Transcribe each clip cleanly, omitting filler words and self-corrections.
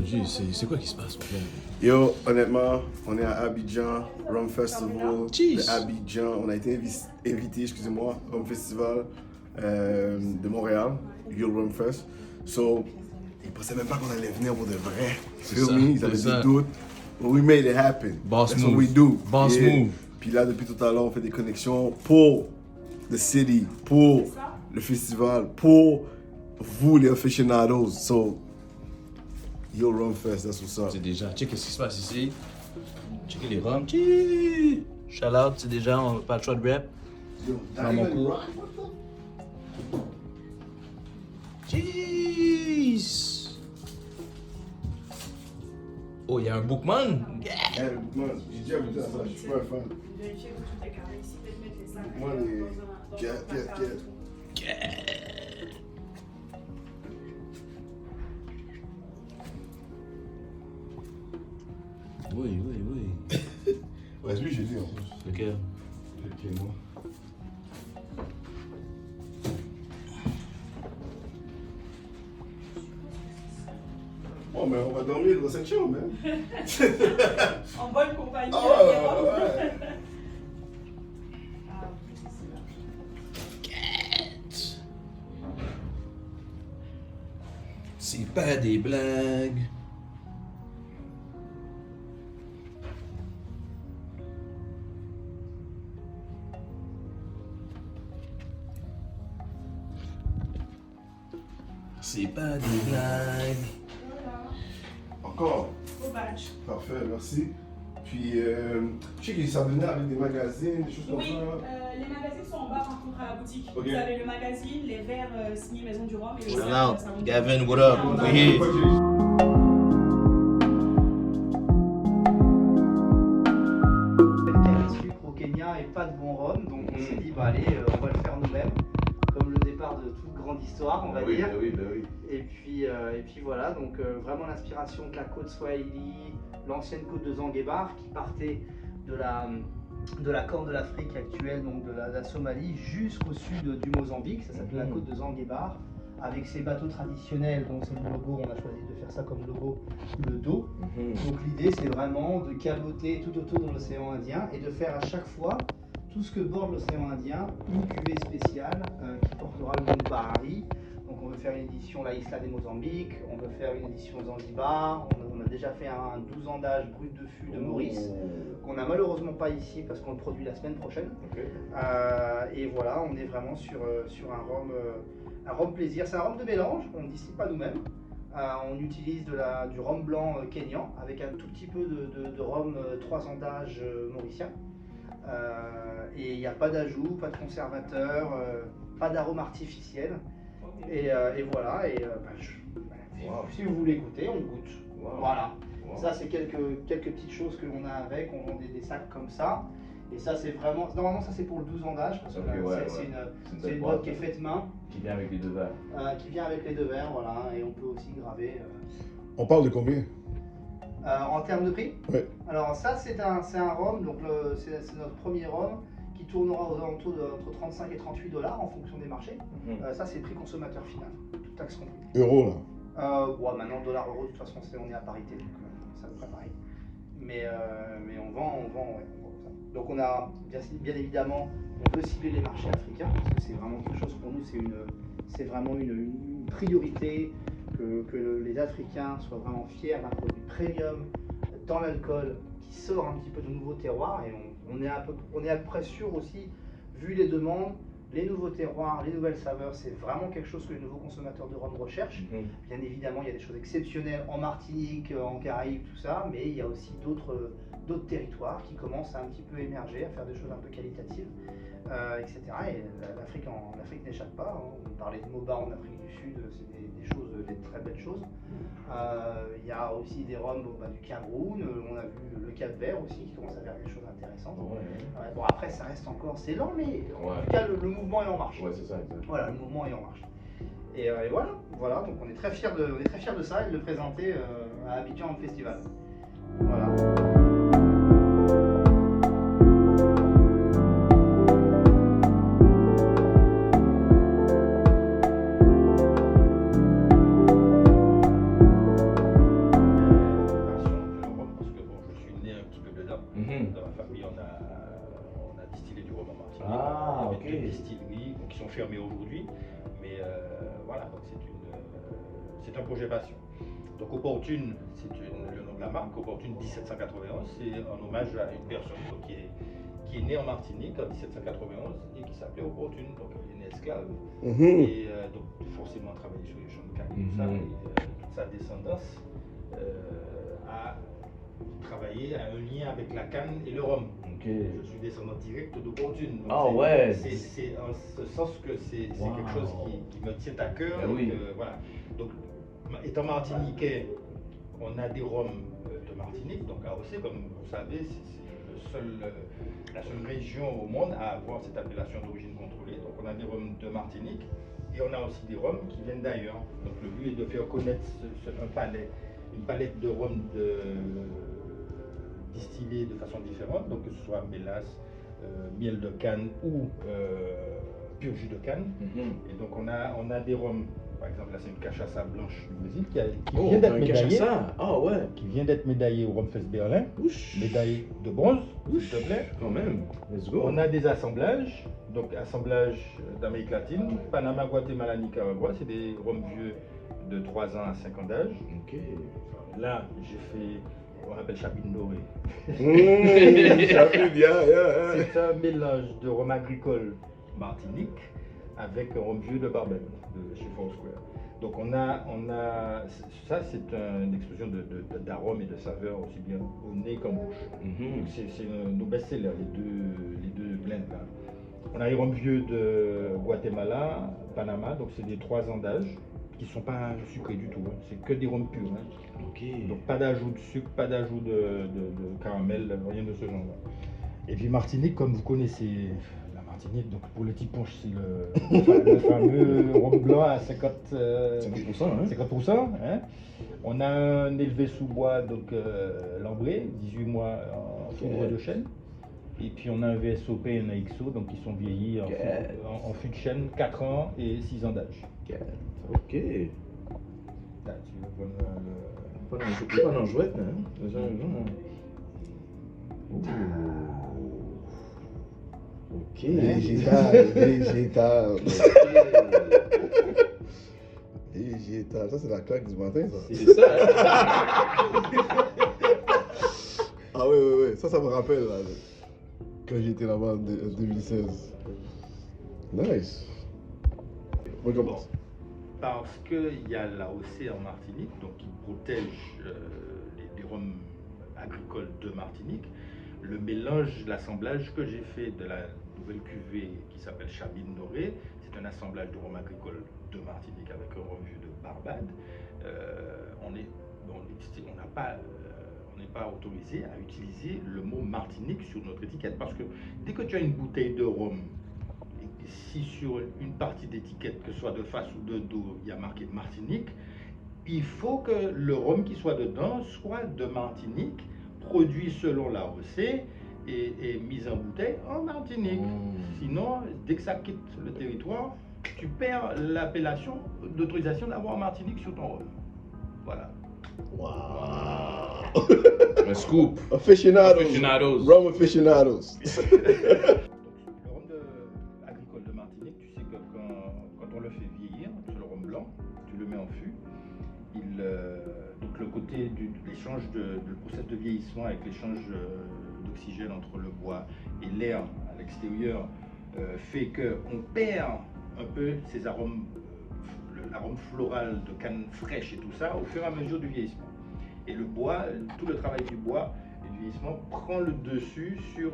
aujourd'hui, c'est quoi qui se passe? Yo, honnêtement, on est à Abidjan, Rum Festival Jeez. de Abidjan. On a été invité, excusez-moi, Rum Festival de Montréal, Yo Rum Fest. So, ils pensaient même pas qu'on allait venir pour de vrai. Feel me? Ils avaient des doutes. But we made it happen. Boss That's move. what we do. Boss move. Puis là, depuis tout à l'heure, on fait des connexions pour the city, pour le festival, pour vous les aficionados. So, Yo Rum Fest, that's what's up. C'est déjà, check ce qui se passe ici. Check les rums. Shout out, c'est déjà, on n'a pas le choix de rap. Yo, Dans mon cours. Jeez. Oh, il y a un Bookman. Hey, man, j'ai déjà vu ça, je suis pas un fan. Vérifier que tout est carré ici, peut-être mettre les sacs. Moi, les... Oui. Ouais, lui, j'ai dit en plus. Lequel? Ok, moi. Bon, mais on va dormir dans cette chambre, hein. En bonne compagnie. Ah, avec les ouais, robes. ouais. Ah, c'est ça. C'est pas des blagues. C'est pas des blagues. Encore. Au badge. Parfait, merci. Puis, je sais qu'ils s'abonnaient avec des magazines, des choses comme Oui, ça. les magazines sont en bas par contre à la boutique. Ok. Vous avez le magazine, les verres signés Maison du Rhum et le Shout salon out, du Gavin, Rhum. what up? En bas. We here. Canne à sucre au Kenya et pas de bon rhum, donc on s'est dit bah allez, on va le faire nous-mêmes, comme le départ de toute grande histoire, on va dire. oui. Et puis voilà, donc vraiment l'inspiration de la côte Swahili, l'ancienne côte de Zanguebar qui partait de la Corne de l'Afrique actuelle, donc de la Somalie, jusqu'au sud du Mozambique, ça s'appelle la côte de Zanguebar, avec ses bateaux traditionnels, donc c'est le logo, on a choisi de faire ça comme logo, le dos. Donc l'idée c'est vraiment de caboter tout autour de l'océan Indien et de faire à chaque fois tout ce que borde l'océan Indien, une cuvée spéciale qui portera le nom de Bahari. Donc on veut faire une édition la Isla des Mozambique, on veut faire une édition Zanzibar, on a déjà fait un 12 ans d'âge brut de fût de Maurice, qu'on n'a malheureusement pas ici parce qu'on le produit la semaine prochaine. Et voilà, on est vraiment sur un rhum plaisir. C'est un rhum de mélange, on ne distille pas nous-mêmes. On utilise du rhum blanc kényan avec un tout petit peu de rhum 3 ans d'âge mauricien. Et il n'y a pas d'ajout, pas de conservateur, pas d'arôme artificiel. Et voilà, si vous voulez goûter, on goûte. Voilà. Ça c'est quelques petites choses que l'on a avec, on vend des sacs comme ça. Et ça c'est vraiment, normalement ça c'est pour le 12 ans d'âge, parce que c'est une boîte qui est faite main. Qui vient avec les deux verres. Qui vient avec les deux verres, voilà, et on peut aussi graver. On parle de combien? En termes de prix? Oui. Alors ça c'est un rhum, donc c'est notre premier rhum qui tournera aux alentours entre 35 et 38 $ en fonction des marchés. Ça c'est le prix consommateur final, toute taxe compris. Euro, là. Ouais, maintenant dollar euro de toute façon on est à parité, donc ça me pareil. Mais on vend ça. Donc on a bien évidemment, on peut cibler les marchés africains parce que c'est vraiment quelque chose pour nous, c'est vraiment une priorité que les Africains soient vraiment fiers d'un produit premium dans l'alcool qui sort un petit peu de nouveaux terroirs, et on est à peu près sûr aussi, vu les demandes, les nouveaux terroirs, les nouvelles saveurs, c'est vraiment quelque chose que les nouveaux consommateurs de rhum recherchent. Bien évidemment, il y a des choses exceptionnelles en Martinique, en Caraïbes, tout ça, mais il y a aussi d'autres territoires qui commencent à un petit peu émerger, à faire des choses un peu qualitatives, etc. Et l'Afrique n'échappe pas. On parlait de Moba en Afrique du Sud, c'est des très belles choses. Il y a aussi des rhums du Cameroun, on a vu le Cap-Vert aussi qui commence à faire des choses intéressantes. Bon, après ça reste encore, c'est lent, mais en tout cas le mouvement est en marche. Ouais, c'est ça, exactement. Voilà, le mouvement est en marche. Et voilà, donc on est très fiers de ça et de le présenter à Abidjan en festival. Voilà. de distilleries qui sont fermées aujourd'hui. Mais voilà, donc c'est un projet passion. Donc Opportune, c'est le nom de la marque. Opportune 1791, c'est un hommage à une personne donc, qui est née en Martinique en 1791 et qui s'appelait Opportune. Donc elle est née esclave. Et donc forcément travaillé sur les champs de canne et tout ça. Et toute sa descendance a travaillé à un lien avec la canne et le rhum. Je suis descendant direct d'Opportune. Ah ouais. C'est en ce sens que c'est quelque chose qui me tient à cœur. Oui. Voilà. Donc, étant martiniquais, on a des rhums de Martinique. Donc AOC, comme vous savez, c'est la seule région au monde à avoir cette appellation d'origine contrôlée. Donc on a des rhums de Martinique et on a aussi des rhums qui viennent d'ailleurs. Donc le but est de faire connaître une palette de rhums distillés de façon différente, donc que ce soit mélasse, miel de canne ou pur jus de canne. Et donc on a des rhums, par exemple là c'est une cachaça blanche du Brésil qui vient d'être médaillée. Ah ouais. Qui vient d'être médaillée au Rumfest Berlin, médaille de bronze, s'il te plaît. Quand même, let's go. On a des assemblages, donc assemblage d'Amérique latine, Panama, Guatemala, Nicaragua, c'est des rhums vieux de 3 ans à 5 ans d'âge. Là j'ai fait, on appelle Chabine Dorée. C'est un mélange de rhum agricole Martinique avec un rhum vieux de Barbade, de chez Foursquare. Donc ça c'est une explosion d'arômes et de saveurs aussi bien au nez qu'en bouche. C'est nos best-sellers, les deux blends là. On a les rhums vieux de Guatemala, Panama, donc c'est des 3 ans d'âge, qui ne sont pas sucrés du tout, hein. C'est que des rhums purs. Hein. Donc pas d'ajout de sucre, pas d'ajout de caramel, rien de ce genre-là. Et puis Martinique, comme vous connaissez la Martinique, donc pour le petit punch, c'est le fameux rhum blanc à 50%. 50%, hein. On a un élevé sous bois, donc lambré, 18 mois en foudre de chêne. Et puis on a un VSOP et un AXO, donc qui sont vieillis en fût de chêne, 4 ans et 6 ans d'âge. Ok. Là, tu veux Pas en jouette, hein? Ok. Végétal. Ça, c'est la claque du matin, ça. C'est ça. Ah oui. Ça me rappelle, là, quand j'étais là-bas en 2016. Nice. On commence. Parce qu'il y a l'AOC en Martinique, donc qui protège les rhums agricoles de Martinique. Le mélange, l'assemblage que j'ai fait de la nouvelle cuvée qui s'appelle Chabine Dorée, c'est un assemblage de rhum agricole de Martinique avec un rhum vieux de Barbade. On n'est pas autorisé à utiliser le mot Martinique sur notre étiquette parce que dès que tu as une bouteille de rhum, et si sur une partie d'étiquette, que ce soit de face ou de dos, il y a marqué Martinique, il faut que le rhum qui soit dedans soit de Martinique, produit selon l'AOC et mis en bouteille en Martinique. Sinon, dès que ça quitte le territoire, tu perds l'appellation d'autorisation d'avoir Martinique sur ton rhum. Voilà. Wow. Un scoop. Aficionados. Rum aficionados. Le rhum agricole de Martinique, tu sais que quand on le fait vieillir, c'est le rhum blanc, tu le mets en fût. Donc le côté de l'échange, le processus de vieillissement avec l'échange d'oxygène entre le bois et l'air à l'extérieur fait qu'on perd un peu ces arômes, l'arôme floral de canne fraîche et tout ça au fur et à mesure du vieillissement. Et le bois, tout le travail du bois et du vieillissement prend le dessus sur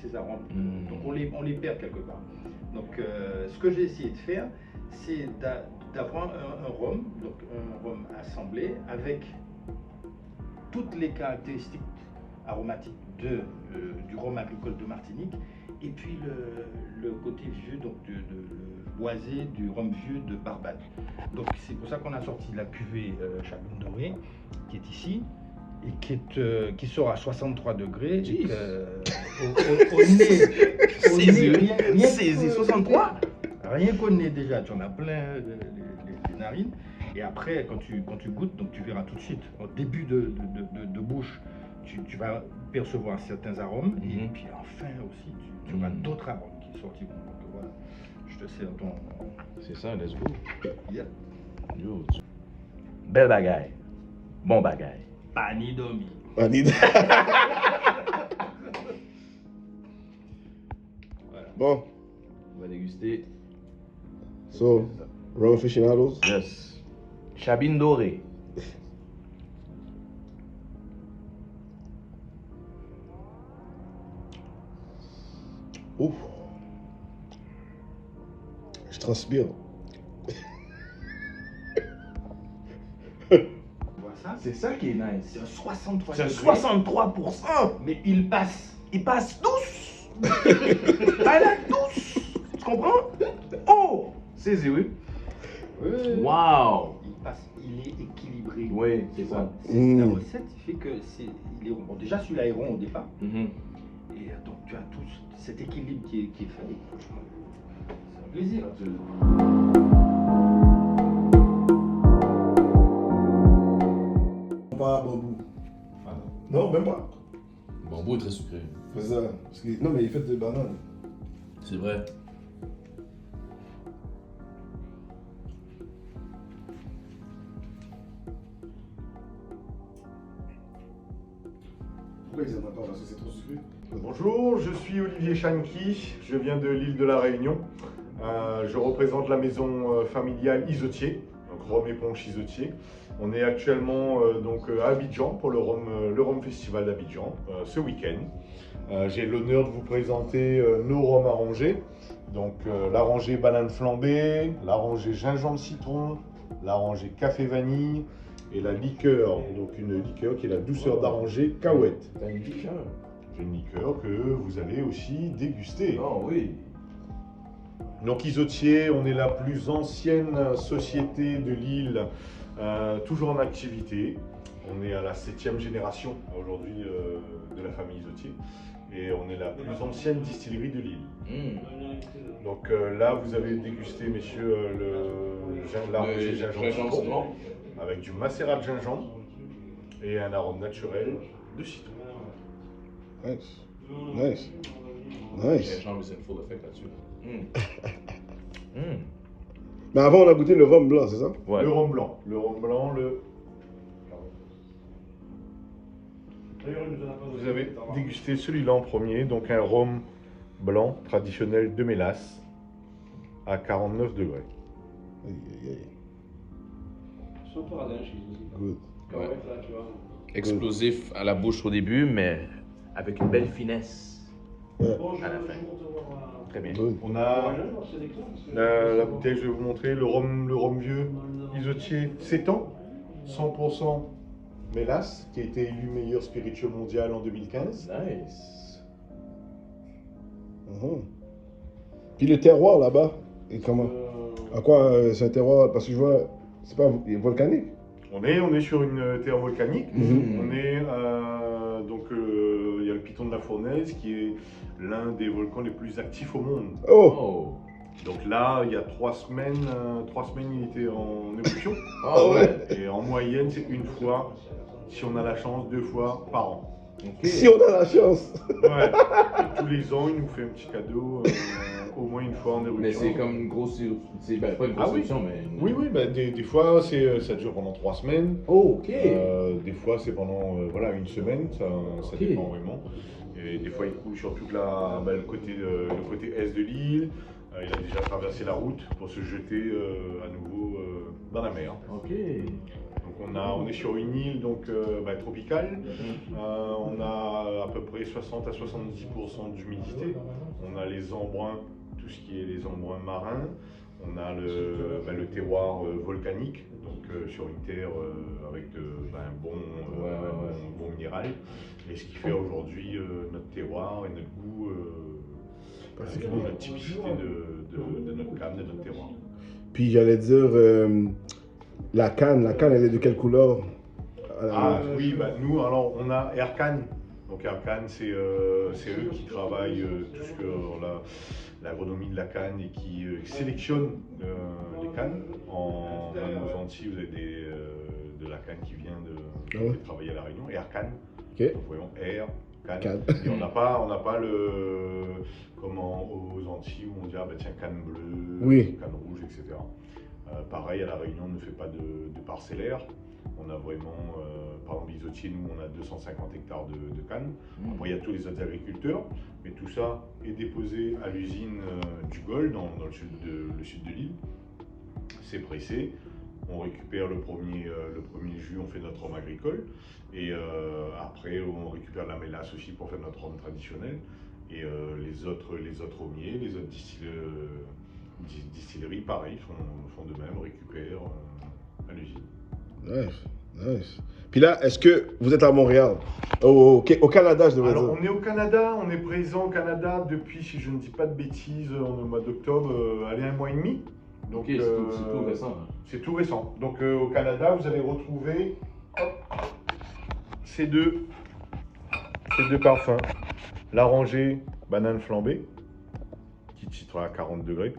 ces arômes. Donc on les perd quelque part. Donc ce que j'ai essayé de faire, c'est d'avoir un rhum, donc un rhum assemblé avec toutes les caractéristiques aromatiques du rhum agricole de Martinique et puis le côté vieux, donc le boisé du rhum vieux de Barbade. Donc c'est pour ça qu'on a sorti la cuvée Chabine Dorée qui est ici et qui sort à 63 degrés. Au nez, Saisi 63. rien qu'au nez déjà, tu en as plein les narines. Et après, quand tu goûtes, donc tu verras tout de suite, au début de bouche, tu vas percevoir certains arômes. Et puis enfin aussi, tu auras d'autres arômes qui sortiront. Donc, voilà. Je te sers ton. C'est ça, let's go. Yeah. Yo, belle bagaille. Bon bagaille. Panidomi. I need Bon, On va déguster. so, rum aficionados. Yes. Chabine dorée. Ouf. Je transpire. Tu vois ça? C'est ça qui est nice. C'est un 63 C'est un degrés, 63%. mais il passe. Il passe douce. I like douce. Tu comprends? Oh! Saisi, oui. Wow! Il passe, il est équilibré. Oui, Tu c'est vois, ça. La recette fait que il est rond. Bon, déjà celui-là est rond au départ. Mhm. Et donc tu as tout cet équilibre qui est fait. Et franchement, c'est un plaisir. Pas bambou. Non, même pas. Le bambou est très sucré. C'est ça. Parce que, non, mais il fait de banane. C'est vrai. Pourquoi ils aiment pas? Parce que c'est trop sucré. Bonjour, je suis Olivier Chanki, je viens de l'île de la Réunion. Je représente la maison familiale Isotier, donc Rhum et Punch Isotier. On est actuellement à Abidjan pour le Rhum Festival d'Abidjan ce week-end. J'ai l'honneur de vous présenter nos rhums arrangés. Donc la rangée banane flambée, la rangée gingembre citron, la rangée café vanille et la liqueur. Donc une liqueur qui est la douceur d'arrangée cahuète. T'as une liqueur. J'ai une liqueur que vous allez aussi déguster. Oh oui. Donc Isotier, on est la plus ancienne société de l'île, toujours en activité. On est à la 7e génération aujourd'hui de la famille Isotier. Et on est la plus ancienne distillerie de l'île. Donc là, vous avez dégusté, messieurs, la rangée gingembre citron avec du macérat de gingembre et un arôme naturel de citron. Nice. Nice. Nice. Gingembre, c'est une full effect là-dessus. Mais avant, on a goûté le rhum blanc, c'est ça? Ouais. Le rhum blanc. Vous avez dégusté celui-là en premier, donc un rhum blanc traditionnel de mélasse à 49 degrés. Aïe, aïe, aïe. Good. Ouais. Explosif à la bouche au début, mais avec une belle finesse Ouais. à la fin. Très bien. Good. On a la bouteille, je vais vous montrer, le rhum vieux, Isotier 7 ans, 100% mélasse, qui a été élu meilleur spiritueux mondial en 2015. Nice. Mhm. Puis le terroir là-bas, et comment? À quoi c'est un terroir? Parce que je vois, c'est pas volcanique. On est sur une terre volcanique. Mhm. On est il y a le Piton de la Fournaise qui est l'un des volcans les plus actifs au monde. Oh! Oh. Donc là, il y a 3 semaines, il était en éruption. Ah ouais. Et en moyenne, c'est une fois, si on a la chance, 2 fois par an. Ok. Si on a la chance! Ouais. Et tous les ans, il nous fait un petit cadeau, au moins une fois en éruption. Mais c'est comme une grosse éruption. C'est pas une grosse Ah oui. éruption, mais. Oui, bah, des fois, ça dure pendant 3 semaines. Oh, ok. Des fois, c'est pendant une semaine, ça Ok. dépend vraiment. Et des fois, il coule sur toute le côté est de l'île. Il a déjà traversé la route pour se jeter à nouveau dans la mer. Ok. Donc on est sur une île tropicale. On a à peu près 60 à 70% d'humidité. On a les embruns, tout ce qui est les embruns marins. On a le terroir volcanique, donc sur une terre avec un bon minéral. Et ce qui fait aujourd'hui notre terroir et notre goût, notre typicité de notre canne, de notre terroir. Puis j'allais dire, la canne, elle est de quelle couleur? Oui, nous alors on a Aircan. Donc Aircan c'est eux qui travaillent tout ce que l'agronomie de la canne et qui sélectionnent les cannes. En nos Antilles, vous avez de la canne qui vient de travailler à la Réunion, Aircan. Ok. Donc vraiment Cannes. Cannes. Et on n'a pas le comment aux Antilles où on dit ah bah tiens canne bleue, Oui. canne rouge, etc. Pareil, à La Réunion, on ne fait pas de parcellaire. On a vraiment, par exemple, Isotier, nous, on a 250 hectares de canne. Après, il y a tous les autres agriculteurs, mais tout ça est déposé à l'usine du Gol, dans le sud de l'île. C'est pressé. On récupère le 1er jus, on fait notre rhum agricole. Et après, on récupère la mélasse aussi pour faire notre rhum traditionnel. Et les autres rhummiers, les autres distilleries, pareil, font de même, récupèrent à l'usine. Nice. Puis là, est-ce que vous êtes à Montréal? Au Canada, je devrais Alors, dire. on est au Canada, on est présent au Canada depuis, si je ne dis pas de bêtises, au mois d'octobre, allez, 1 mois et demi. Donc, Ok, c'est tout récent. Hein. C'est tout récent. Donc au Canada, vous allez retrouver ces deux parfums. La rangée banane flambée, qui citron à 40 degrés,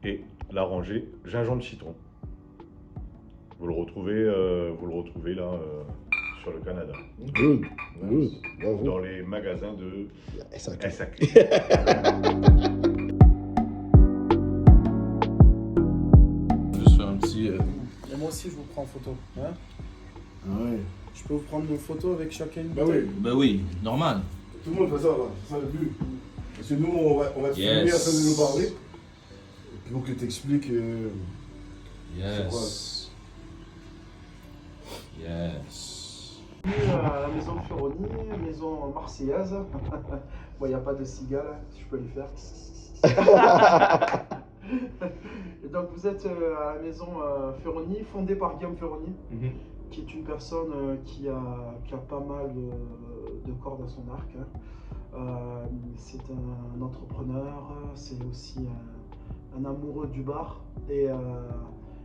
et la rangée gingembre citron. Vous le retrouvez là sur le Canada, Good. Bravo. dans les magasins de SAQ. SAQ. Juste faire un petit. Et moi aussi, je vous prends en photo. Hein? Ouais. Je peux vous prendre une photo avec chacun une Bah bouteille? oui, Ben oui, normal. tout le monde fait ça là, c'est ça le but. Parce que nous, on va te filmer Yes. afin de nous parler. Et pour que tu expliques. Yes. Yes. À la maison Ferroni, maison marseillaise. Bon, il n'y a pas de cigales, hein, si je peux les faire. Et donc, vous êtes à la maison Ferroni, fondée par Guillaume Ferroni, qui est une personne qui a pas mal de cordes à son arc. Hein. C'est un entrepreneur, c'est aussi un amoureux du bar. Et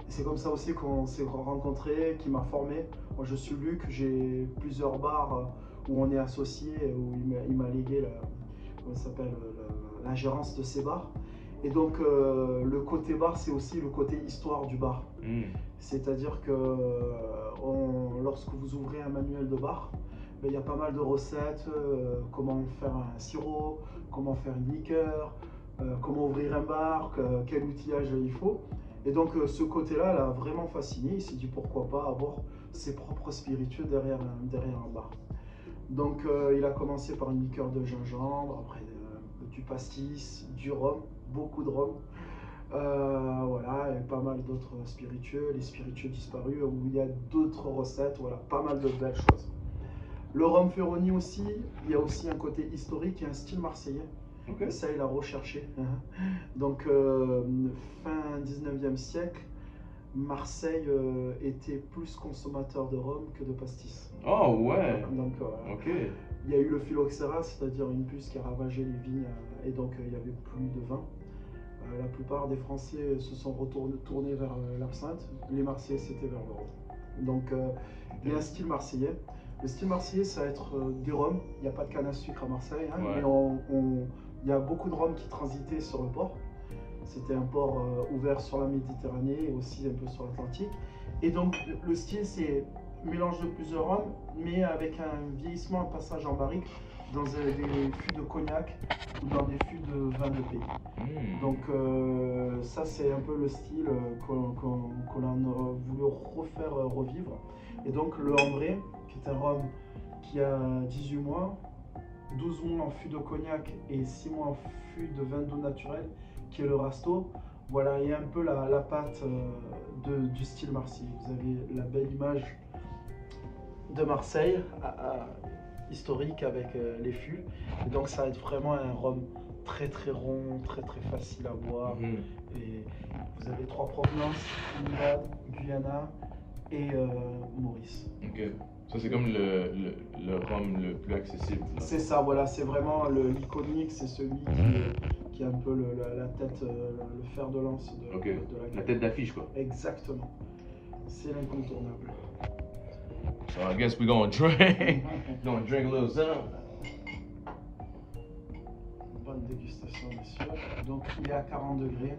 c'est comme ça aussi qu'on s'est rencontrés, qui m'a formé. Moi, je suis Luc, j'ai plusieurs bars où on est associés, où il m'a légué la gérance de ces bars. Et donc, le côté bar, c'est aussi le côté histoire du bar. C'est-à-dire que lorsque vous ouvrez un manuel de bar, il y a pas mal de recettes, comment faire un sirop, comment faire une liqueur, comment ouvrir un bar, quel outillage il faut. Et donc ce côté-là l'a vraiment fasciné, il s'est dit pourquoi pas avoir ses propres spiritueux derrière un bar. Donc il a commencé par une liqueur de gingembre, après du pastis, du rhum, beaucoup de rhum. Voilà, et pas mal d'autres spiritueux, les spiritueux disparus, où il y a d'autres recettes, voilà, pas mal de belles choses. Le rhum Ferroni aussi, il y a aussi un côté historique et un style marseillais. Okay. Ça, il a recherché. Donc, fin 19e siècle, Marseille était plus consommateur de rhum que de pastis. Oh ouais. Donc, Ok. il y a eu le phylloxéra, c'est-à-dire une puce qui a ravagé les vignes, et donc il n'y avait plus de vin. La plupart des Français se sont tournés vers l'absinthe. Les Marseillais, c'était vers le rhum. Donc, il y a un style marseillais. Le style marseillais, ça va être des rhums. Il n'y a pas de canne à sucre à Marseille, hein, Ouais. mais il y a beaucoup de rhums qui transitaient sur le port. C'était un port ouvert sur la Méditerranée et aussi un peu sur l'Atlantique. Et donc, le style, c'est mélange de plusieurs rhums, mais avec un vieillissement, un passage en barrique dans des fûts de cognac ou dans des fûts de vin de pays. Donc ça, c'est un peu le style qu'on a voulu refaire revivre. Et donc le ambré, qui est un rhum qui a 18 mois, 12 mois en fût de cognac et 6 mois en fût de vin doux naturel, qui est le Rasto. Voilà, il y a un peu la patte du style marseillais. Vous avez la belle image de Marseille, historique avec les fûts. Et donc ça va être vraiment un rhum très très rond, très très facile à boire. Et vous avez 3 provenances, Trinidad, Guyana et Maurice. Ok. Ça, c'est comme le rhum le plus accessible. C'est ça, voilà, c'est vraiment l'iconique, c'est celui qui est un peu la tête, le fer de lance de, Ok. de La tête d'affiche, quoi. Exactement. C'est l'incontournable. So I guess we're gonna drink. Gonna drink a little something. Bonne dégustation, messieurs. Donc, il est à 40 degrés.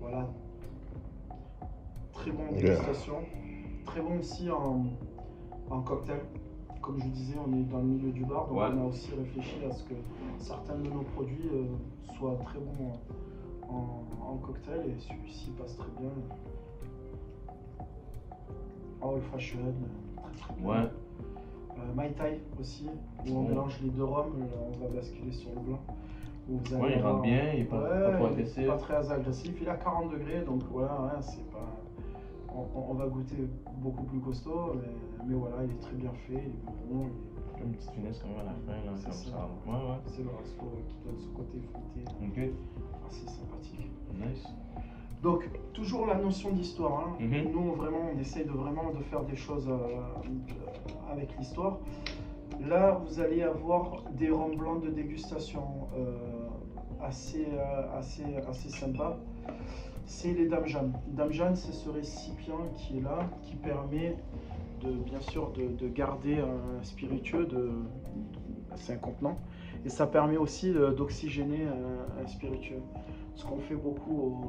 Voilà. Très bonne dégustation. Très bon aussi en cocktail. comme je disais, on est dans le milieu du bar, donc Ouais. on a aussi réfléchi à ce que certains de nos produits soient très bons en cocktail, et celui-ci passe très bien. Old Fashion, très bien. Ouais. Mai Tai aussi, où on Oh. mélange les deux rhums, on va basculer sur le blanc. Où vous allez Ouais, il avoir- rentre bien, il est pas trop il est agressif. pas très agressif, il est à 40 degrés, donc voilà, hein, c'est pas... On va goûter beaucoup plus costaud, mais voilà, il est très bien fait, il est bon, Une petite finesse quand même à la fin, là, C'est comme ça. ça. Ouais, c'est le resto qui donne ce côté fruité ouais. assez sympathique. Ok. Nice. Donc, toujours la notion d'histoire. Hein. Mhm. Nous, vraiment, on essaye de faire des choses avec l'histoire. Là, vous allez avoir des rhums blancs de dégustation assez sympas. C'est les Dame Jeanne. Dame Jeanne, c'est ce récipient qui est là, qui permet bien sûr de garder un spiritueux, c'est un contenant, et ça permet aussi d'oxygéner un spiritueux. Ce qu'on fait beaucoup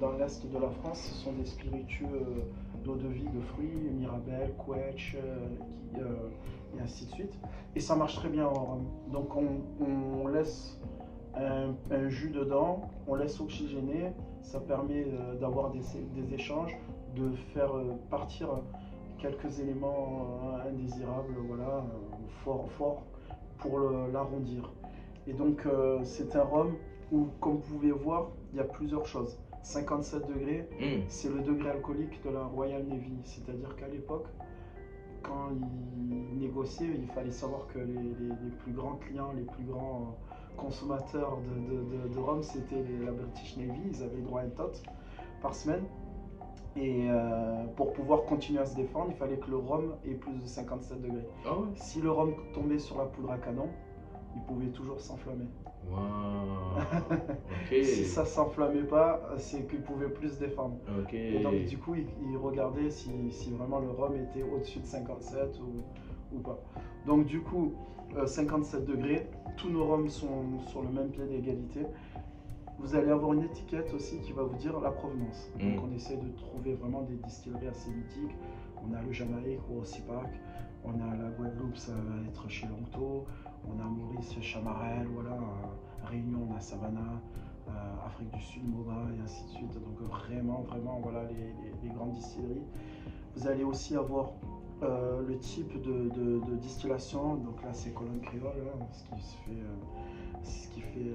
dans l'est de la France, ce sont des spiritueux d'eau de vie, de fruits, Mirabelle, Quetch, et ainsi de suite. Et ça marche très bien en rhum. Donc on laisse un jus dedans, on laisse oxygéner, ça permet d'avoir des échanges, de faire partir quelques éléments indésirables, voilà, forts pour l'arrondir. Et donc c'est un rhum où, comme vous pouvez voir, il y a plusieurs choses. 57 degrés, c'est le degré alcoolique de la Royal Navy, c'est-à-dire qu'à l'époque, quand ils négociaient, il fallait savoir que les plus grands clients, les plus grands consommateurs de rhum, c'était la British Navy, ils avaient le droit à une tot par semaine. Et pour pouvoir continuer à se défendre, il fallait que le rhum ait plus de 57 degrés. Ah ouais? Si le rhum tombait sur la poudre à canon, il pouvait toujours s'enflammer. Wow. Ok. Si ça s'enflammait pas, c'est qu'il pouvait plus se défendre. Ok. Et donc du coup, il regardait si vraiment le rhum était au-dessus de 57 ou pas. Donc du coup, 57 degrés, tous nos rhums sont sur le même pied d'égalité. Vous allez avoir une étiquette aussi qui va vous dire la provenance. Donc on essaie de trouver vraiment des distilleries assez mythiques. On a le Jamaïque au Rossi Park, on a la Guadeloupe, ça va être chez Longto, on a Maurice Chamarel, voilà, Réunion, on a Savannah, Afrique du Sud, Moba, et ainsi de suite. Donc vraiment, voilà les grandes distilleries. Vous allez aussi avoir le type de distillation, donc là c'est Colonne Créole, hein, ce qui fait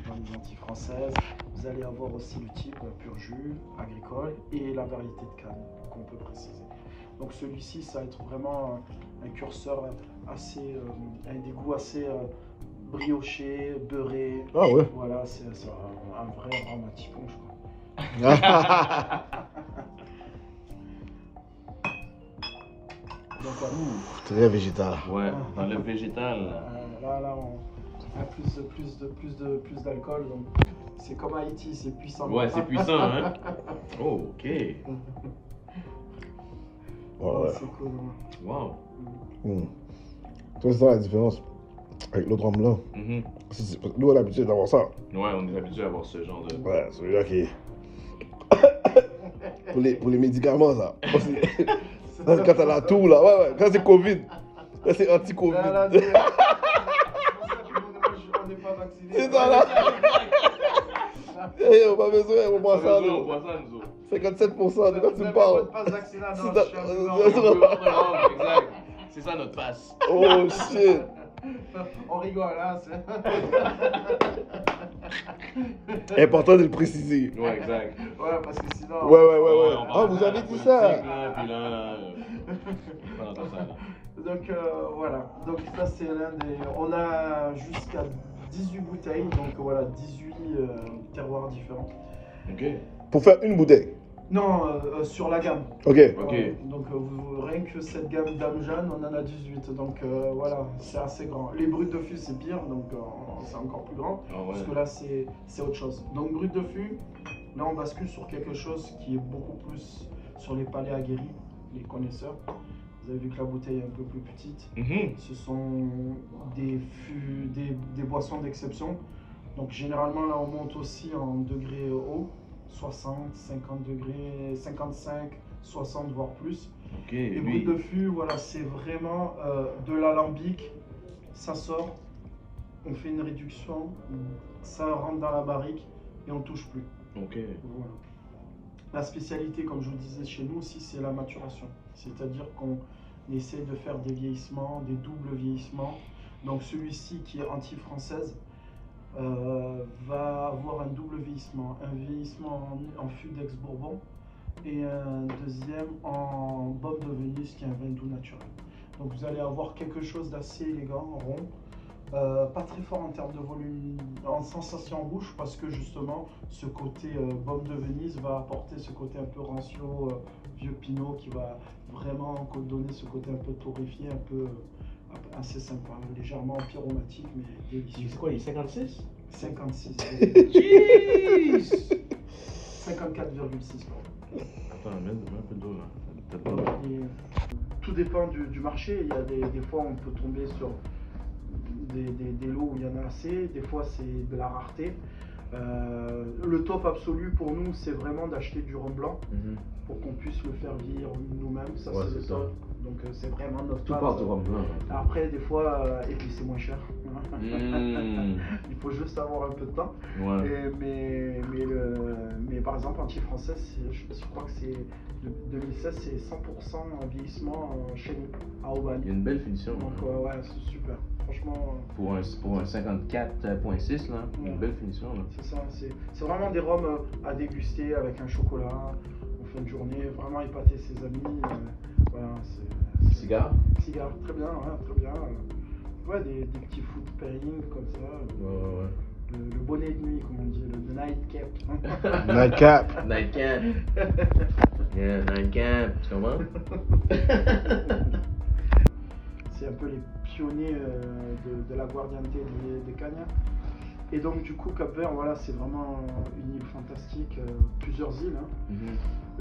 dans les Antilles françaises. Vous allez avoir aussi le type pur jus, agricole, et la variété de canne qu'on peut préciser. Donc celui-ci, ça va être vraiment un curseur assez, avec des goûts assez briochés, beurrés. Ah ouais. Voilà, c'est un vrai rhum à typon, je crois. Donc voilà. Très végétal. Ouais, dans le végétal. Là, on a plus d'alcool, donc c'est comme Haïti, c'est puissant. Ouais, c'est puissant, hein? Oh, ok. Ouais. C'est cool. Wow. Tu vois, c'est ça la différence avec l'autre rhum blanc. Mhm. Nous, on a l'habitude d'avoir ça. Ouais, on est habitué à avoir ce genre de. Ouais, celui-là qui est. pour les médicaments, ça. Quand t'as la toux, là. Ouais. Quand c'est Covid. Là, c'est anti-Covid. Là, c'est pour ça qu'on n'est pas vacciné. C'est ça, là. On n'a pas besoin, on boit ça, On nous. voit ça, nous autres. 57% de quand tu Vous me avez parles. votre passe vaccinale, C'est non, dans- je suis un c'est blanc. dans- On peut voir de l'ordre, exact. C'est ça notre passe. Oh shit. On rigole, hein. Important de le préciser. Ouais, exact. Ouais, parce que sinon. Ouais. On Ah, parle vous de avez la dit politique, ça. là, puis là, on entend ça, là. Donc voilà, donc ça c'est l'un des... On a jusqu'à 18 bouteilles, donc voilà, 18 terroirs différents. Ok. Pour faire une bouteille. Non, sur la gamme. Ok. Ok. Donc rien que cette gamme Dame Jeanne, on en a 18, donc voilà, c'est assez grand. Les brutes de fût c'est pire, donc c'est encore plus grand, Ah ouais. parce que là c'est autre chose. Donc brut de fût, là on bascule sur quelque chose qui est beaucoup plus sur les palais aguerris, les connaisseurs. Vous avez vu que la bouteille est un peu plus petite. Mhm. Ce sont des fûts, des boissons d'exception. Donc généralement là on monte aussi en degrés hauts, 60, 50 degrés, 55, 60 voire plus. Ok, Et lui. brut de fût, voilà, c'est vraiment de l'alambic, ça sort, on fait une réduction, ça rentre dans la barrique et on touche plus. Ok. Voilà. La spécialité, comme je vous disais chez nous aussi, c'est la maturation. C'est-à-dire qu'on essaie de faire des vieillissements, des doubles vieillissements. Donc celui-ci qui est anti-française va avoir un double vieillissement. Un vieillissement en fût d'ex-bourbon et un deuxième en baume de Venise qui est un vin doux naturel. Donc vous allez avoir quelque chose d'assez élégant, rond. Pas très fort en termes de volume, en sensation en bouche, parce que justement ce côté baume de Venise va apporter ce côté un peu rancio, vieux pinot, qui va vraiment donner ce côté un peu torréfié, un peu assez sympa, légèrement pyromatique mais délicieux. C'est quoi, il est 56? 56. Jeez! 54,6 pardon. Attends, mets un peu d'eau là. Peut-être pas. Et tout dépend du marché. Il y a des fois on peut tomber sur des lots où il y en a assez, des fois c'est de la rareté. Le top absolu pour nous, c'est vraiment d'acheter du rhum blanc pour qu'on puisse le faire vieillir nous-mêmes. Ça, Ouais, c'est le c'est ça. top. Donc c'est vraiment notre Tout base. part du rhum blanc. Après, des fois, et puis c'est moins cher. Mm. Il faut juste avoir un peu de temps. Ouais. Mais par exemple, anti-français, je crois que c'est 2016, c'est 100% vieillissement chez nous, à Aubagne. Il y a une belle finition. Donc hein. ouais, c'est super. Franchement, Pour un 54.6 là, une Ouais. belle finition là. c'est ça. C'est vraiment des rhums à déguster avec un chocolat en fin de journée. Vraiment épater ses amis. Voilà, c'est Cigare? Cigare, très bien, ouais, très bien. Ouais, des petits food pairing comme ça. Ouais. Le bonnet de nuit, comme on dit, le nightcap. Nightcap. Nightcap. Yeah, nightcap, tu comprends? C'est un peu les pionniers de la Guardiante de Cagna. Et donc du coup Cap-Vert, voilà, c'est vraiment une île fantastique, plusieurs îles. Hein.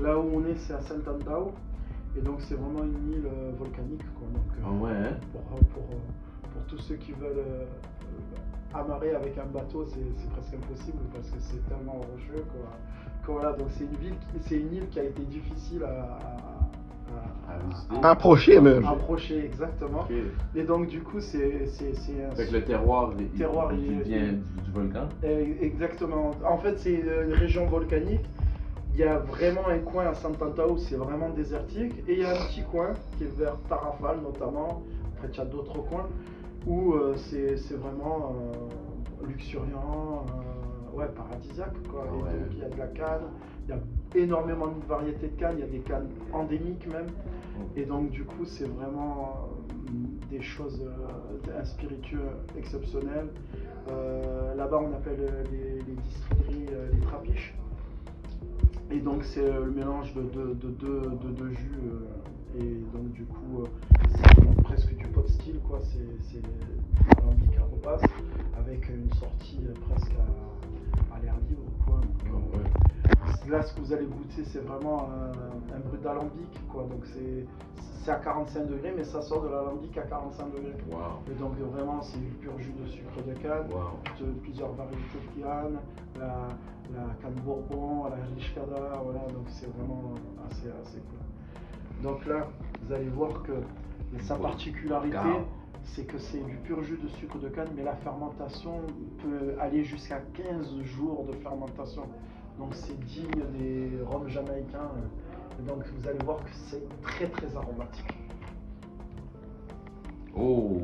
Là où on est, c'est à Saint-Andao. Et donc c'est vraiment une île volcanique, quoi. Donc, Ah ouais, hein? pour tous ceux qui veulent amarrer avec un bateau, c'est presque impossible parce que c'est tellement rocheux, quoi. Voilà, donc c'est une île qui a été difficile À visiter. Approchez même. à approcher, exactement. Ok. Et donc du coup c'est un Fait que le terroir, il il- vient du volcan. Exactement. En fait, c'est une région volcanique. Il y a vraiment un coin à Sant'Antao où c'est vraiment désertique. Et il y a un petit coin qui est vers Tarrafal notamment. En fait, il y a d'autres coins où c'est vraiment luxuriant, ouais, paradisiaque, quoi. Ah Et ouais. donc, il y a de la canne. Il y a énormément de variétés de cannes. Il y a des cannes endémiques même. Et donc, du coup, c'est vraiment des choses, un spiritueux exceptionnel. Là-bas, on appelle les distilleries les trapiches. Et donc, c'est le mélange de deux jus. Et donc, du coup, c'est presque du pot style, quoi. C'est alambic à repasse avec une sortie presque à l'air libre, quoi. Donc, là, ce que vous allez goûter, c'est vraiment un brut d'alambic, quoi. Donc, c'est à 45 degrés, mais ça sort de l'alambic à 45 degrés. Wow. Et donc, vraiment, c'est du pur jus de sucre de canne, Wow. plusieurs variétés de canne, la canne bourbon, la richcada, voilà. Donc, c'est vraiment assez cool. Donc là, vous allez voir que sa particularité, c'est que c'est du pur jus de sucre de canne, mais la fermentation peut aller jusqu'à 15 jours de fermentation. Donc c'est digne des rhums jamaïcains. Et donc vous allez voir que c'est très très aromatique. Oh,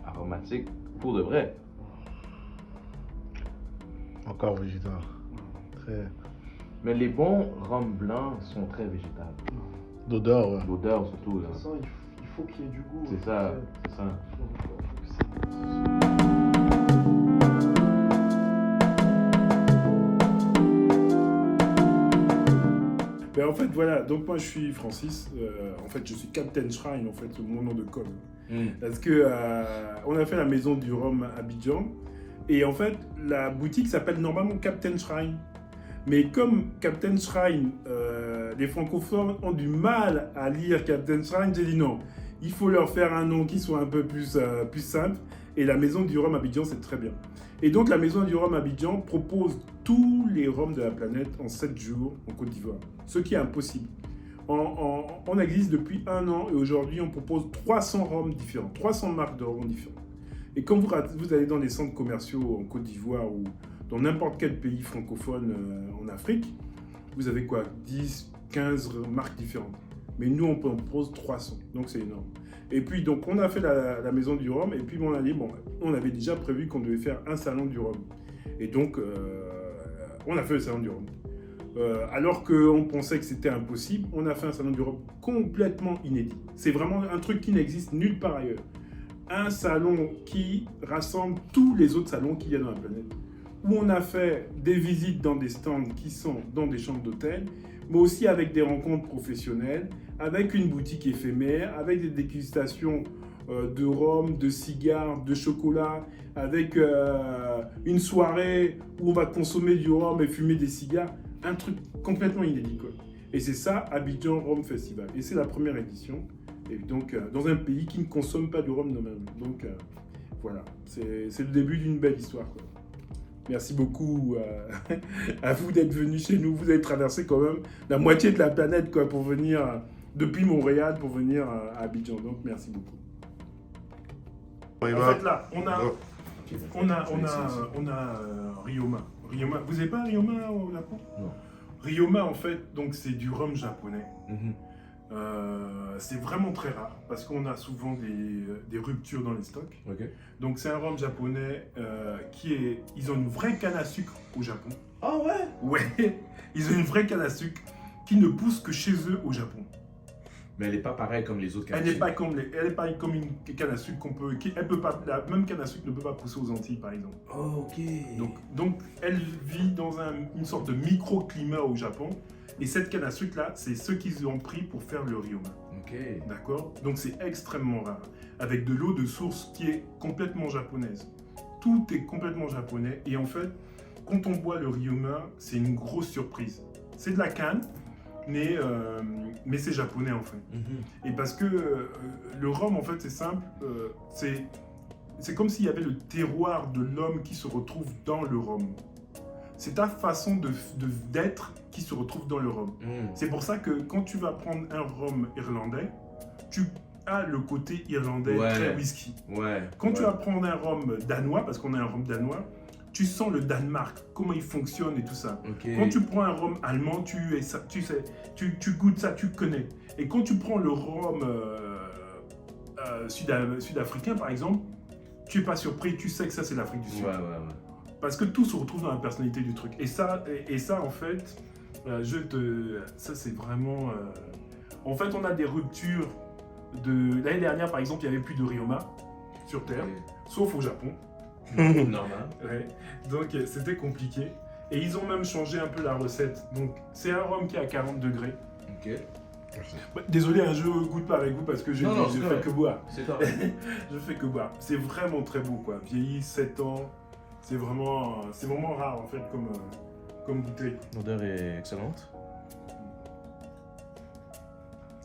aromatique pour de vrai. Encore végétal. Très. Mais les bons rhums blancs sont très végétales. D'odeur, ouais. L'odeur surtout De là. toute façon, il faut qu'il y ait du goût. C'est ça, c'est ça. Faut que ça- Ben en fait voilà, donc moi je suis Francis, en fait je suis Captain Shrine, en fait c'est mon nom de com. Parce que on a fait la maison du rhum à Abidjan et en fait la boutique s'appelle normalement Captain Shrine. Mais comme Captain Shrine, les francophones ont du mal à lire Captain Shrine, j'ai dit non, il faut leur faire un nom qui soit un peu plus simple. Et la maison du rhum Abidjan, c'est très bien. Et donc la maison du rhum Abidjan propose tous les rhums de la planète en 7 jours en Côte d'Ivoire. Ce qui est impossible. On existe depuis 1 an et aujourd'hui, on propose 300 rhums différents, 300 marques de rhums différents. Et quand vous allez dans les centres commerciaux en Côte d'Ivoire ou dans n'importe quel pays francophone en Afrique, vous avez quoi, 10, 15 marques différentes. Mais nous, on propose 300, donc c'est énorme. Et puis, donc, on a fait la maison du rhum, et puis on a dit, bon, on avait déjà prévu qu'on devait faire un salon du rhum. Et donc, on a fait le salon du rhum. Alors qu'on pensait que c'était impossible, on a fait un salon du rhum complètement inédit. C'est vraiment un truc qui n'existe nulle part ailleurs. Un salon qui rassemble tous les autres salons qu'il y a dans la planète. Où on a fait des visites dans des stands qui sont dans des chambres d'hôtel, mais aussi avec des rencontres professionnelles, avec une boutique éphémère, avec des dégustations de rhum, de cigares, de chocolat, avec une soirée où on va consommer du rhum et fumer des cigares. Un truc complètement inédit, quoi. Et c'est ça, Abidjan Rhum Festival. Et c'est la première édition. Et donc, dans un pays qui ne consomme pas du rhum nous-mêmes. Donc, voilà. C'est le début d'une belle histoire, quoi. Merci beaucoup à vous d'être venus chez nous. Vous avez traversé quand même la moitié de la planète, quoi, pour venir depuis Montréal pour venir à Abidjan. Donc, merci beaucoup. En fait, là, on a Ryoma. Ryoma. Vous n'avez pas Ryoma au Japon? Non. Ryoma, en fait, donc c'est du rhum japonais. C'est vraiment très rare parce qu'on a souvent des ruptures dans les stocks. Okay. Donc c'est un rhum japonais ils ont une vraie canne à sucre au Japon. Ah ouais? Ouais, ils ont une vraie canne à sucre qui ne pousse que chez eux au Japon. Mais elle n'est pas pareille comme les autres cannes à Elle n'est sucre. pas comme une canne à sucre la même canne à sucre ne peut pas pousser aux Antilles, par exemple. Oh, ok. Donc elle vit dans une sorte de microclimat au Japon. Et cette canne à sucre là, c'est ceux qu'ils ont pris pour faire le Ryoma. Ok. D'accord? Donc c'est extrêmement rare. Avec de l'eau de source qui est complètement japonaise. Tout est complètement japonais. Et en fait, quand on boit le Ryoma, c'est une grosse surprise. C'est de la canne, mais c'est japonais en fait. Et parce que le rhum, en fait, c'est simple. C'est comme s'il y avait le terroir de l'homme qui se retrouve dans le rhum. C'est ta façon d'être qui se retrouve dans le rhum. C'est pour ça que quand tu vas prendre un rhum irlandais, tu as le côté irlandais très whisky. Quand tu vas prendre un rhum danois, parce qu'on a un rhum danois, tu sens le Danemark, comment il fonctionne et tout ça. Okay. Quand tu prends un rhum allemand, tu goûtes ça, tu connais. Et quand tu prends le rhum sud-africain, par exemple, tu n'es pas surpris, tu sais que ça, c'est l'Afrique du Sud. Parce que tout se retrouve dans la personnalité du truc. Et ça en fait, ça c'est vraiment... En fait, on a des ruptures l'année dernière, par exemple, il n'y avait plus de Ryoma sur Terre, sauf au Japon. Normal. Ouais. Donc c'était compliqué. Et ils ont même changé un peu la recette. Donc c'est un rhum qui est à 40 degrés. Ok. Désolé, je ne goûte pas avec vous parce que je fais que boire. C'est correct. Je fais que boire. C'est vraiment très beau, quoi. Vieilli 7 ans. C'est vraiment rare en fait comme bouteille. L'odeur est excellente.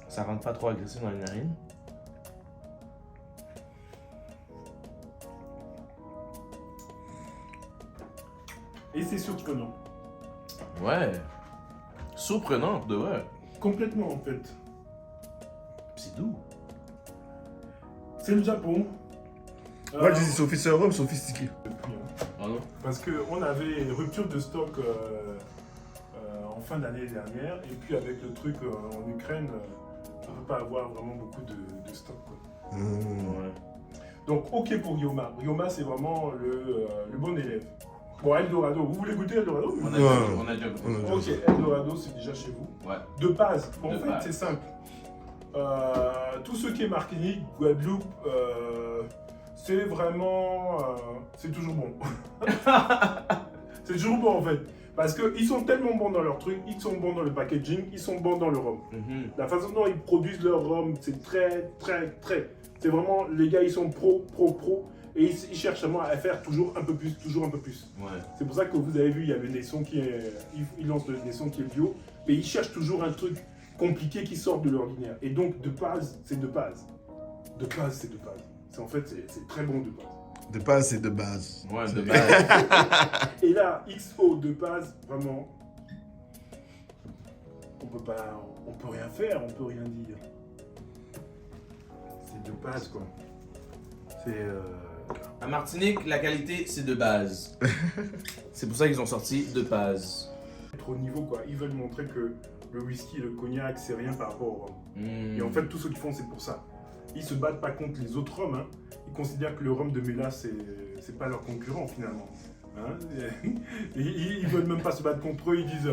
Ça rentre pas trop agressif dans les narines. Et c'est surprenant. Ouais. Surprenant, de vrai. Complètement en fait. C'est doux. C'est le Japon. Moi je dis Sophie c'est un rhum sophistiqué. Ah non? Parce qu'on avait une rupture de stock en fin d'année dernière. Et puis avec le truc en Ukraine, on ne peut pas avoir vraiment beaucoup de stock, quoi. Ouais. Donc ok pour Ryoma. Ryoma c'est vraiment le bon élève. Bon, Eldorado, vous voulez goûter Eldorado? On a déjà goûté. Ok, Eldorado c'est déjà chez vous. Ouais. De base, bon, De en fait base. c'est simple. Tout ce qui est Martinique, Guadeloupe, c'est vraiment... c'est toujours bon. C'est toujours bon en fait. Parce qu'ils sont tellement bons dans leur truc, ils sont bons dans le packaging, ils sont bons dans le rhum. La façon dont ils produisent leur rhum, c'est très. C'est vraiment, les gars, ils sont pro. Et ils cherchent vraiment à faire toujours un peu plus. Ouais. C'est pour ça que vous avez vu, il y a le Nesson qui est. Ils lancent le Nesson qui est bio, mais ils cherchent toujours un truc compliqué qui sort de l'ordinaire. Et donc, de base, c'est de base. De base, c'est de base. En fait, c'est très bon de base. De base, c'est de base. Ouais, de base. Et là, XO de base, vraiment. on peut rien faire, on peut rien dire. C'est de base quoi. C'est À Martinique, la qualité, c'est de base. C'est pour ça qu'ils ont sorti de base. être au niveau quoi. Ils veulent montrer que le whisky, le cognac, c'est rien par rapport au rhum. Mm. Et en fait, tout ce qu'ils font, c'est pour ça. Ils se battent pas contre les autres rhums. Hein. Ils considèrent que le rhum de Mélas, c'est pas leur concurrent finalement. Hein. Ils veulent même pas se battre contre eux. Ils disent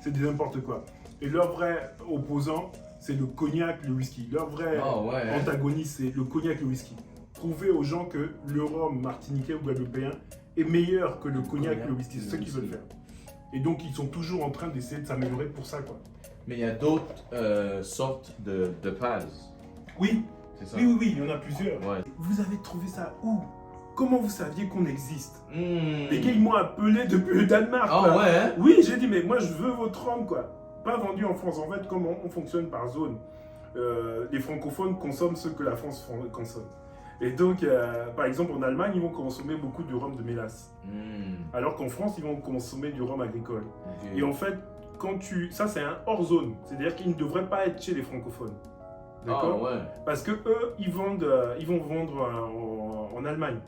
c'est du n'importe quoi. Et leur vrai opposant, c'est le cognac, le whisky. Leur vrai antagoniste, c'est le cognac, le whisky. Prouver aux gens que le rhum martiniquais ou guadeloupéen est meilleur que le cognac, le whisky. C'est ce qu'ils veulent faire. Et donc, ils sont toujours en train d'essayer de s'améliorer pour ça, quoi. Mais il y a d'autres sortes de paz. Oui, C'est ça? oui, il y en a plusieurs. Ouais. Vous avez trouvé ça où? Comment vous saviez qu'on existe? Mm. Les gars, ils m'ont appelé depuis le Danemark. Ah là. ouais, hein? Oui, j'ai dit, mais moi, je veux votre rhum, quoi. Pas vendu en France. En fait, comment on fonctionne par zone? Les francophones consomment ce que la France consomme. Et donc, par exemple, en Allemagne, ils vont consommer beaucoup de rhum de mélasse. Mm. Alors qu'en France, ils vont consommer du rhum agricole. Ok. Et en fait, ça c'est un hors zone. C'est-à-dire qu'il ne devrait pas être chez les francophones. D'accord? Ah ouais. Parce que eux, ils vont vendre en Allemagne.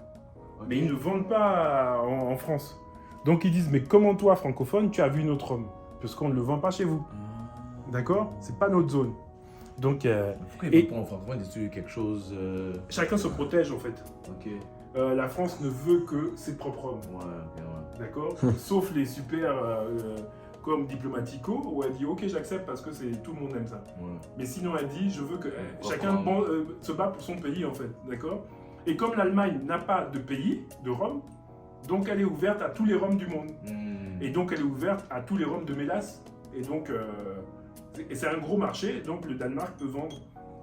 Ok. Mais ils ne vendent pas en France. Donc ils disent, mais comment toi, francophone, tu as vu notre homme? Parce qu'on ne le vend pas chez vous. D'accord? C'est pas notre zone. Donc Pourquoi ils vont pas en francophone dessus quelque chose chacun se protège en fait. Ok. La France ne veut que ses propres hommes. Ouais, ok, ouais. D'accord? Sauf les super comme Diplomatico, où elle dit ok, j'accepte parce que tout le monde aime ça. Ouais. Mais sinon, elle dit je veux que Propre chacun homme. se bat pour son pays en fait. D'accord? Et comme l'Allemagne n'a pas de pays, de rhum, donc elle est ouverte à tous les rhums du monde. Mm. Et donc elle est ouverte à tous les rhums de mélasse. Et donc, c'est un gros marché, donc le Danemark peut vendre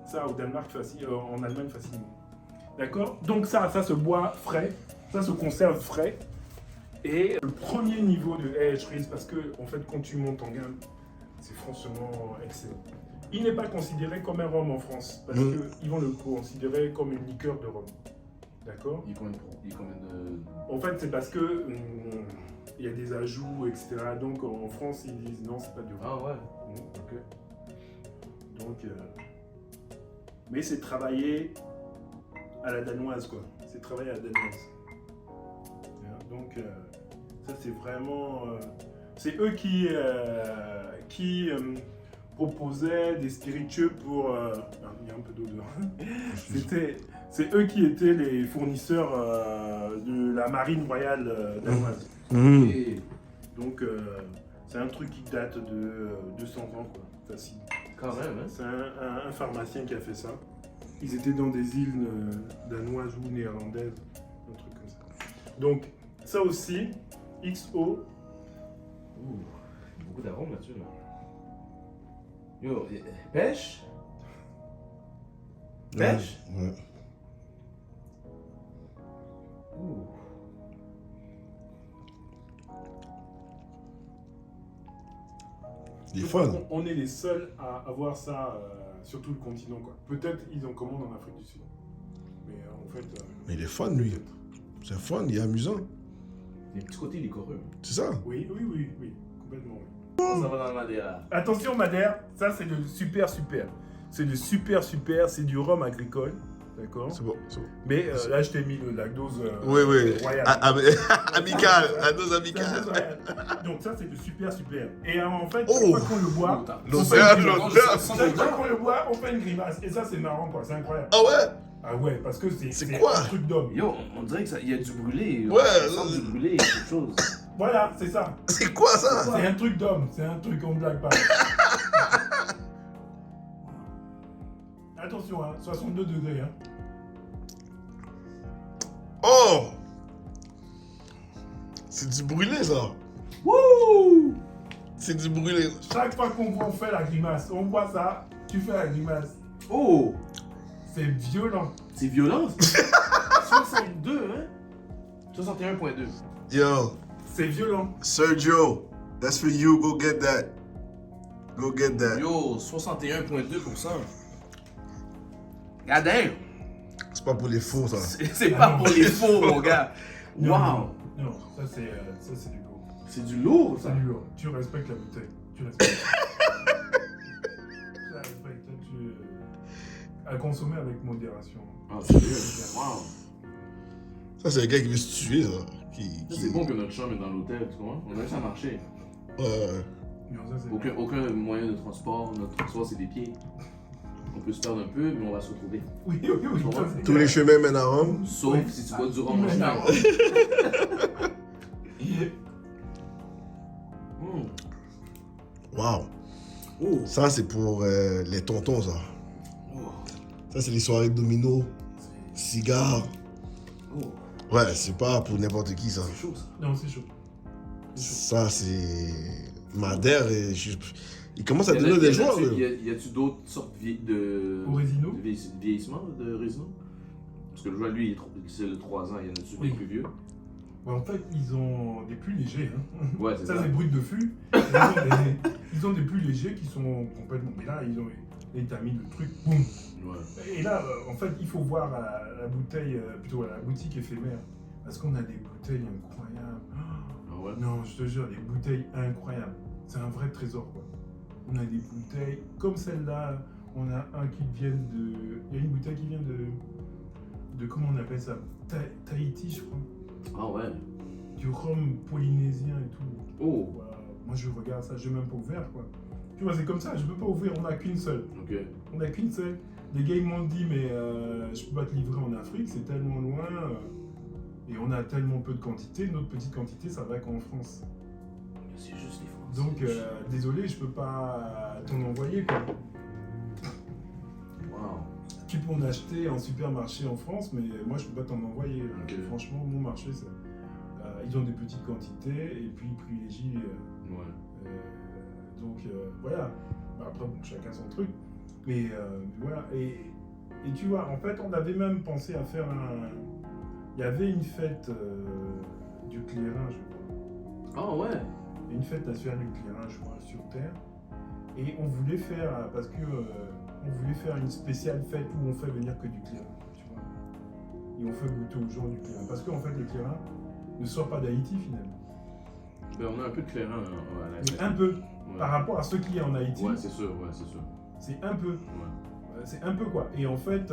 ça au Danemark en Allemagne facilement. D'accord? Donc ça se boit frais, ça se conserve frais. Et le premier niveau de Age parce que en fait quand tu montes en gamme, c'est franchement excellent. Il n'est pas considéré comme un rhum en France, parce qu'ils vont le considérer comme une liqueur de rhum. D'accord? Il combien de... En fait, c'est parce que il y a des ajouts, etc. Donc en France, ils disent non, c'est pas du rhum. Ah ouais. Ok. Donc, mais c'est travaillé à la danoise, quoi. C'est travaillé à la danoise. Donc, ça, c'est vraiment. C'est eux qui proposaient des spiritueux pour. Il y a un peu d'eau dehors. C'est eux qui étaient les fournisseurs de la marine royale danoise. Et... Donc, c'est un truc qui date de 200 ans, quoi. Facile. Quand même, hein? C'est un pharmacien qui a fait ça. Ils étaient dans des îles danoises ou néerlandaises, un truc comme ça. Donc, ça aussi, XO. Ouh, beaucoup d'arômes là-dessus, là. Yo, pêche? Pêche? Ouais. Ouh. Il est Je fun. crois qu'on- On est les seuls à avoir ça sur tout le continent, quoi. Peut-être ils en commandent en Afrique du Sud. Mais en fait. Mais il est fun, lui. peut-être. C'est fun, il est amusant. Il y a un petit côté liquoreux. C'est ça? Oui, complètement. Oui. Ça va dans le Madeira. Attention, Madère, ça c'est le super. C'est le super, c'est du rhum agricole. D'accord? C'est bon, c'est bon. Mais là, je t'ai mis la dose Oui, royale. Amical, la dose amicale. Donc ça, c'est le super. Et en fait, Oh. chaque fois qu'on le boit, L'odeur, l'odeur. chaque fois qu'on le boit, on fait une grimace. Et ça, c'est marrant, quoi. C'est incroyable. Ah ouais? Ah ouais, parce que c'est quoi? un truc d'homme. Yo, on dirait qu'il y a du brûlé. Ouais, On sent du brûlé, quelque chose. Voilà, c'est ça. C'est quoi ça? C'est un truc d'homme. C'est un truc, on blague pas. Attention, hein, 62 degrés. Hein. Oh! C'est du brûlé, ça. Wouh! C'est du brûlé. Chaque fois qu'on fait la grimace, on voit ça, tu fais la grimace. Oh! C'est violent. C'est violent. 62, hein? 61.2. Yo, C'est violent. Sergio, that's for you. Go get that. Go get that. Yo, 61.2%. God damn! C'est pas pour les faux, ça. C'est pas pour les faux, mon gars. Non, Wow! Non, ça c'est du lourd. C'est du lourd, C'est ça. du lourd. Tu respectes la bouteille. Tu respectes. à consommer avec modération. Ah, sérieux? Wow. Ça, c'est un gars qui veut se tuer, ça. C'est bon que notre chambre est dans l'hôtel, tu vois. On a réussi à marcher. Non, ça, c'est Aucun moyen de transport. Notre transport, c'est des pieds. On peut se perdre un peu, mais on va se retrouver. Oui, ça, c'est Tous les chemins mènent à Rome. Sauf si tu bois du rhum en Mène à chemin. Waouh. Oh. Ça, c'est pour les tontons, ça. Ça, c'est les soirées de domino, cigares. Oh. Ouais, c'est pas pour n'importe qui, ça. C'est chaud, ça. Non, c'est chaud. Ça, c'est Madère. Et il commence à donner des joueurs. là. Y a-tu d'autres sortes de Au Résino? vieillissement de Résino? Parce que le joueur, lui, c'est le 3 ans. Il y en a-tu des plus vieux? Ouais, en fait, ils ont des plus légers. Hein. Ouais, c'est Ça, ça. c'est brut de fût. Ils ont des plus légers qui sont complètement. Mais là, ils t'ont mis le truc, boum. Ouais. Et là, en fait, il faut voir la bouteille, plutôt la boutique éphémère. Parce qu'on a des bouteilles incroyables. Ah ouais? Non, je te jure, des bouteilles incroyables. C'est un vrai trésor, quoi. On a des bouteilles comme celle-là. On a un qui vient de. Il y a une bouteille qui vient de comment on appelle ça? Tahiti, je crois. Ah ouais? Du rhum polynésien et tout. Oh! Wow. Moi, je regarde ça, je n'ai même pas ouvert, quoi. Tu vois, c'est comme ça, je peux pas ouvrir, on n'a qu'une seule. Ok. On n'a qu'une seule. Les gars, ils m'ont dit, mais je peux pas te livrer en Afrique, c'est tellement loin. Et on a tellement peu de quantité, notre petite quantité, ça va qu'en France. C'est juste les Français. Donc, désolé, je peux pas t'en envoyer, quoi. Wow. Tu peux en acheter en supermarché en France, mais moi, je peux pas t'en envoyer. Ok. Franchement, mon marché, ça. Ils ont des petites quantités, et puis ils privilégient. Ouais. Donc, voilà. Après, bon, chacun son truc. Mais voilà. Et tu vois, en fait, on avait même pensé à faire un. Il y avait une fête du clairin, je crois. Ah ouais? Une fête nationale du clairin, je crois, sur Terre. Et on voulait faire, parce que on voulait faire une spéciale fête où on fait venir que du clairin, tu vois. Et on fait goûter aux gens du clairin. Parce qu'en fait, le clairin ne sort pas d'Haïti finalement. Ben, on a un peu de clairin à la Mais un peu, Ouais. par rapport à ce qu'il y a en Haïti, Ouais, c'est sûr, ouais, c'est sûr. c'est un peu. Ouais. C'est un peu quoi. Et en fait,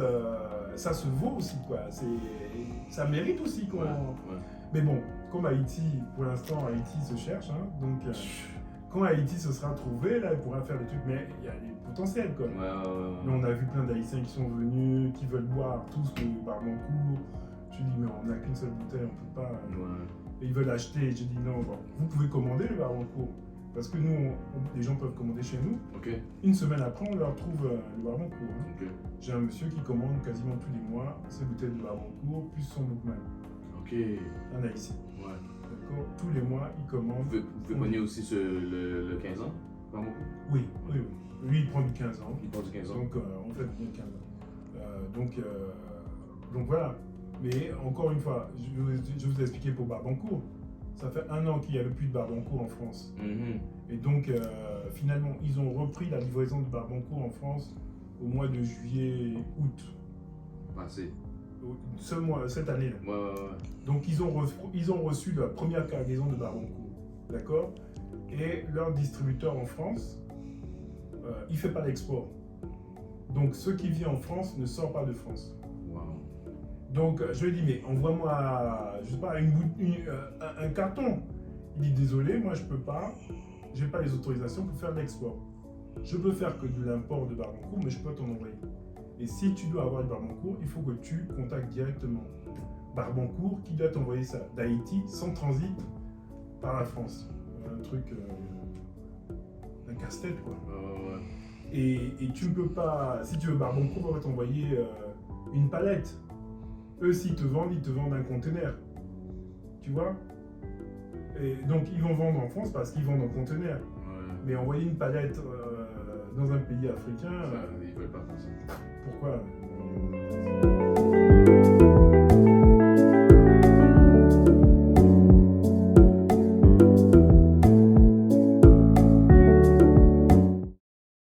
ça se vaut aussi quoi. Ça mérite aussi qu'on. Ouais, ouais. Mais bon, comme Haïti, pour l'instant, Haïti se cherche. Hein, donc, quand Haïti se sera trouvé, là, il pourra faire des trucs. Mais il y a des potentiels quoi. Mais on a vu plein d'Haïtiens qui sont venus, qui veulent boire tous le Barbancourt. Je dis, mais on n'a qu'une seule bouteille, on peut pas. Ouais. Et ils veulent acheter. J'ai dit, non, bon, vous pouvez commander le Barbancourt. Parce que nous, les gens peuvent commander chez nous. Ok. Une semaine après, on leur trouve le Barbancourt. Hein. Ok. J'ai un monsieur qui commande quasiment tous les mois ses bouteilles de Barbancourt plus son Lookman. Ok. Un Haïtien. Ouais. D'accord. Tous les mois, il commande. Vous pouvez pogner aussi le 15 ans? Pas beaucoup? Oui. Lui, il prend du 15 ans. Il prend du 15 ans. Donc, on fait bien 15 ans. Donc voilà. Mais encore une fois, je vous ai expliqué pour Barbancourt. Ça fait 1 an qu'il n'y avait plus de Barbancourt en France. Et donc, finalement, ils ont repris la livraison de Barbancourt en France au mois de juillet, août. Passé. Cette année-là. Ouais. Donc, ils ont reçu la première cargaison de Barbancourt. D'accord? Et leur distributeur en France, il ne fait pas d'export. Donc, ce qui vient en France ne sort pas de France. Wow. Donc, je lui ai dit, mais envoie-moi, je sais pas, un carton. Il dit, désolé, moi, je peux pas. Je n'ai pas les autorisations pour faire de l'export. Je peux faire que de l'import de Barbancourt, mais je peux t'en envoyer. Et si tu dois avoir du Barbancourt, il faut que tu contactes directement Barbancourt qui doit t'envoyer ça d'Haïti sans transit par la France. Un truc, un casse-tête quoi. Ouais. Et tu ne peux pas, si tu veux Barbancourt, on va t'envoyer une palette. Eux, s'ils te vendent un conteneur. Tu vois? Et donc, ils vont vendre en France parce qu'ils vendent en conteneur. Mais envoyer une palette dans un pays africain. Ils veulent pas faire ça. Pourquoi?